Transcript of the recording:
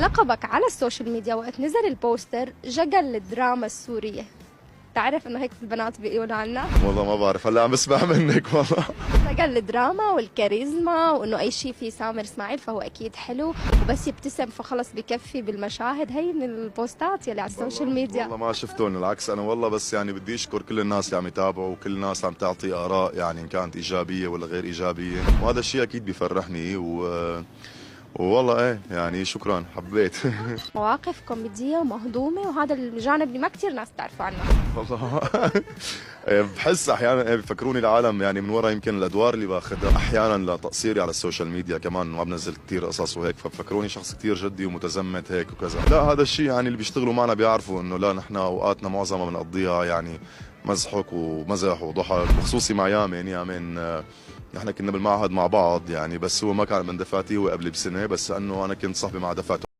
لقبك على السوشيال ميديا وقت نزل البوستر جقل الدراما السورية. تعرف انه هيك البنات بيقولوا عنا؟ والله ما بعرف، هلا عم بسمع منك والله. جقل الدراما والكاريزما، وانه اي شيء في سامر اسماعيل فهو اكيد حلو، وبس يبتسم فخلص بكفي بالمشاهد. هي من البوستات يلي على السوشيال ميديا. والله ما شفتهم، العكس انا والله بس يعني بدي اشكر كل الناس اللي عم يتابعوا وكل الناس عم تعطي اراء، يعني ان كانت ايجابيه ولا غير ايجابيه، وهذا الشيء اكيد بيفرحني والله ايه يعني شكرا، حبيت. مواقف كوميدية ومهضومة، وهذا الجانب اللي ما كثير ناس تعرفوا عنه. والله بحس احيانا بفكروني العالم يعني من ورا يمكن الادوار اللي باخذها، احيانا لتقصيري على السوشيال ميديا كمان ما بنزل كثير قصص وهيك، فبفكروني شخص كثير جدي ومتزمت هيك وكذا. لا هذا الشيء يعني اللي بيشتغلوا معنا بيعرفوا انه لا، نحن اوقاتنا معظمها بنقضيها يعني مزحك ومزح وضحك، وخصوصي مع يامن نحن كنا بالمعهد مع بعض يعني، بس هو ما كان من دفعتي، هو قبلي بسنه، بس انه انا كنت صاحبي مع دفعته.